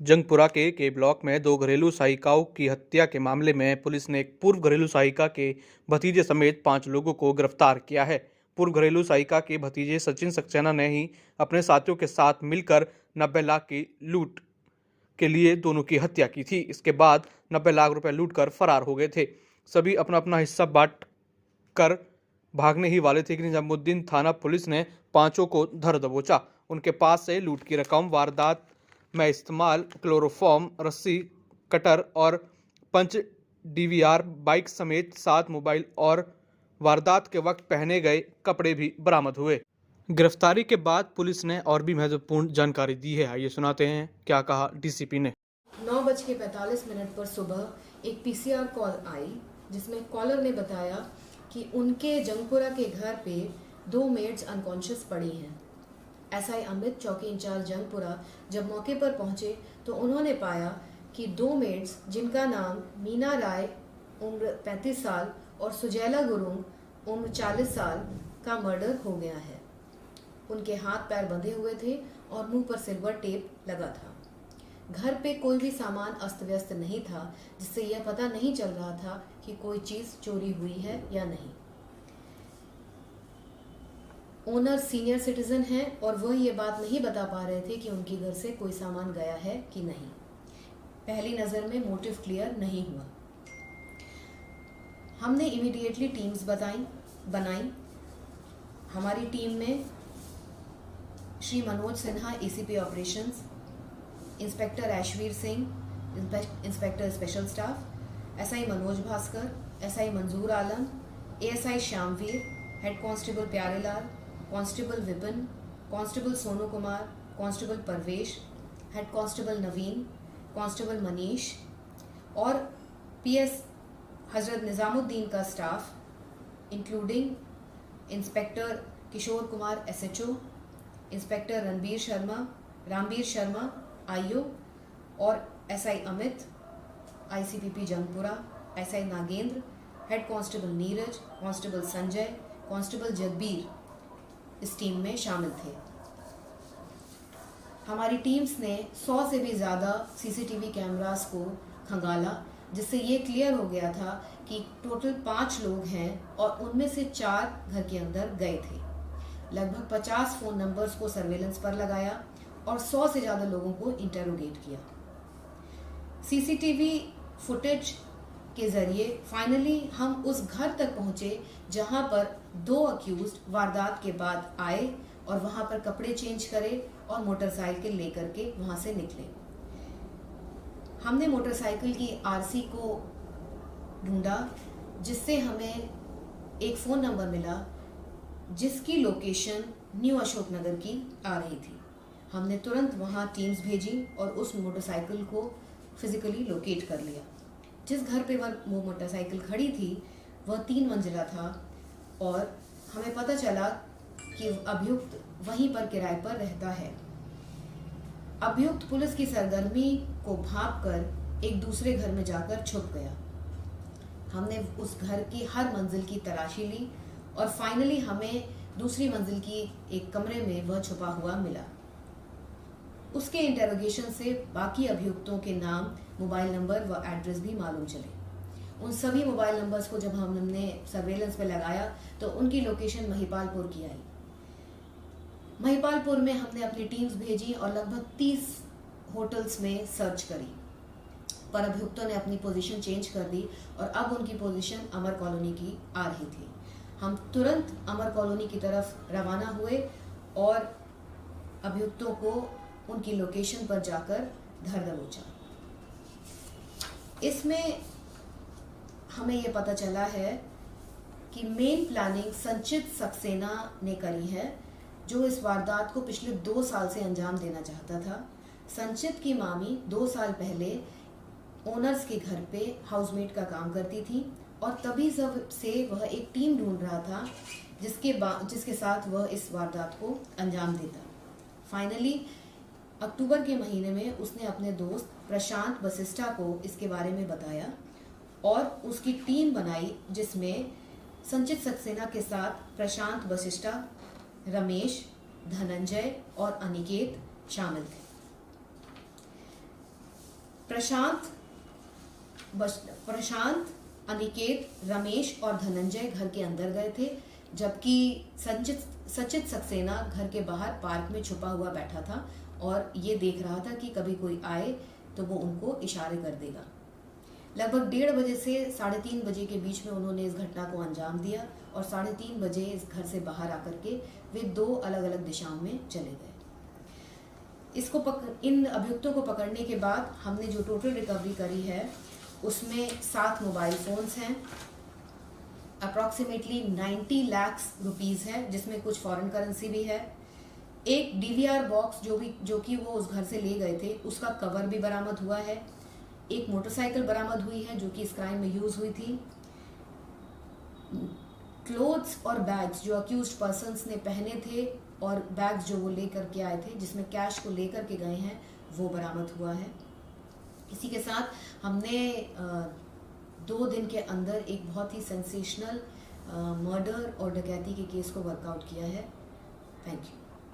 जंगपुरा के ब्लॉक में दो घरेलू सहायिकाओं की हत्या के मामले में पुलिस ने एक पूर्व घरेलू सहायिका के भतीजे समेत 5 लोगों को गिरफ्तार किया है। पूर्व घरेलू सहायिका के भतीजे सचिन सक्सेना ने ही अपने साथियों के साथ मिलकर 90 लाख की लूट के लिए दोनों की हत्या की थी। इसके बाद 90 लाख रुपए लूट कर फरार हो गए थे। सभी अपना अपना हिस्सा बांट कर भागने ही वाले थे कि निजामुद्दीन थाना पुलिस ने पांचों को धर दबोचा। उनके पास से लूट की रकम, वारदात में इस्तेमाल क्लोरोफॉर्म, रस्सी, कटर और पंच डीवीआर, बाइक समेत 7 मोबाइल और वारदात के वक्त पहने गए कपड़े भी बरामद हुए। गिरफ्तारी के बाद पुलिस ने और भी महत्वपूर्ण जानकारी दी है। आइए सुनाते हैं क्या कहा डीसीपी ने। 9:45 पर सुबह एक पीसीआर कॉल आई जिसमें कॉलर ने बताया कि उनके जंगपुरा के घर पे 2 मेड्स अनकॉन्शियस पड़ी हैं। एसआई अमित, चौकी इंचार्ज जंगपुरा, जब मौके पर पहुंचे तो उन्होंने पाया कि 2 मेड्स जिनका नाम मीना राय उम्र 35 साल और सुजैला गुरुंग उम्र 40 साल का मर्डर हो गया है। उनके हाथ पैर बंधे हुए थे और मुंह पर सिल्वर टेप लगा था। घर पे कोई भी सामान अस्त व्यस्त नहीं था, जिससे यह पता नहीं चल रहा था कि कोई चीज चोरी हुई है या नहीं। ओनर सीनियर सिटीजन हैं और वह ये बात नहीं बता पा रहे थे कि उनके घर से कोई सामान गया है कि नहीं। पहली नजर में मोटिव क्लियर नहीं हुआ। हमने इमीडिएटली टीम्स बनाई। हमारी टीम में Shri Manoj Sinha, ACP operations, inspector Aishveer Singh, inspector special staff, SI Manoj Bhaskar, SI Manzoor Alam, ASI Shyamveer, head constable Pyarelal, constable Vipin, constable Sonu Kumar, constable Parvesh, head constable Naveen, constable Manish और पीएस हजरत निजामुद्दीन का staff including inspector Kishore Kumar SHO, inspector Rambir Sharma IO और SI Amit, ICPP Jangpura, SI Nagendra, head constable Neeraj, constable Sanjay, constable Jagbir इस team में शामिल थे। हमारी teams ने 100 से भी ज्यादा सीसीटीवी कैमरास को खंगाला, जिससे ये क्लियर हो गया था कि टोटल 5 लोग हैं और उनमें से 4 घर के अंदर गए थे। लगभग 50 फोन नंबर्स को सर्वेलेंस पर लगाया और 100 से ज्यादा लोगों को इंटेरोगेट किया। सीसीटीवी फुटेज के जरिए फाइनली हम उस घर तक पहुंचे जहां पर 2 अक्यूज्ड वारदात के बाद आए और वहां पर कपड़े चेंज करे और मोटरसाइकिल लेकर के वहां से निकले। हमने मोटरसाइकिल की आरसी को ढूंढा, जिससे हमें एक फोन नंबर मिला जिसकी लोकेशन न्यू अशोकनगर की आ रही थी। हमने तुरंत वहां टीम्स भेजी और उस मोटरसाइकिल को फिजिकली लोकेट कर लिया। जिस घर पे वो मोटरसाइकिल खड़ी थी वह 3 मंजिला था और हमें पता चला कि अभियुक्त वहीं पर किराए पर रहता है। अभियुक्त पुलिस की सरगर्मी को भांपकर एक दूसरे घर में जाकर छुप गया। हमने उस घर की हर मंजिल की तलाशी ली और फाइनली हमें दूसरी मंजिल की एक कमरे में वह छुपा हुआ मिला। उसके इंटेरोगेशन से बाकी अभियुक्तों के नाम, मोबाइल नंबर व एड्रेस भी मालूम चले। उन सभी मोबाइल नंबर्स को जब हमने सर्वेलेंस पे लगाया तो उनकी लोकेशन महिपालपुर की आई। महिपालपुर में हमने अपनी टीम्स भेजी और लगभग 30 होटल्स में सर्च करी, पर अभियुक्तों ने अपनी पोजीशन चेंज कर दी और अब उनकी पोजीशन अमर कॉलोनी की आ रही थी। हम तुरंत अमर कॉलोनी की तरफ रवाना हुए और अभियुक्तों को उनकी लोकेशन पर जाकर धर दबोचा। इसमें हमें यह पता चला है कि मेन प्लानिंग संचित सक्सेना ने करी है, जो इस वारदात को पिछले 2 साल से अंजाम देना चाहता था। संचित की मामी 2 साल पहले ओनर्स के घर पे हाउसमेट का काम करती थी और तभी से वह एक टीम ढूंढ रहा था जिसके साथ वह इस वारदात को अंजाम देता। फाइनली अक्टूबर के महीने में उसने अपने दोस्त प्रशांत वशिष्ठा को इसके बारे में बताया और उसकी टीम बनाई, जिसमें संचित सक्सेना के साथ प्रशांत वशिष्ठा, रमेश, धनंजय और अनिकेत शामिल थे। प्रशांत, अनिकेत, रमेश और धनंजय घर के अंदर गए थे, जबकि सचित सक्सेना घर के बाहर पार्क में छुपा हुआ बैठा था और ये देख रहा था कि कभी कोई आए तो वो उनको इशारे कर देगा। लगभग 1:30 बजे से 3:30 बजे के बीच में उन्होंने इस घटना को अंजाम दिया और 3:30 बजे इस घर से बाहर आकर के वे 2 अलग अलग दिशाओं में चले गए। इन अभियुक्तों को पकड़ने के बाद हमने जो टोटल रिकवरी करी है उसमें 7 मोबाइल फोन्स हैं, अप्रॉक्सीमेटली 90 लाख रुपीस है, जिसमें कुछ फॉरेन करेंसी भी है। एक DVR बॉक्स जो कि वो उस घर से ले गए थे उसका कवर भी बरामद हुआ है। एक मोटरसाइकिल बरामद हुई है जो कि इस क्राइम में यूज हुई थी। क्लोथ्स और बैग्स जो अक्यूज्ड पर्सन्स ने पहने थे और बैग्स जो वो लेकर के आए थे जिसमें कैश को लेकर के गए हैं वो बरामद हुआ है। इसी के साथ हमने 2 दिन के अंदर एक बहुत ही सेंसेशनल मर्डर और डकैती के केस को वर्कआउट किया है। Thank you.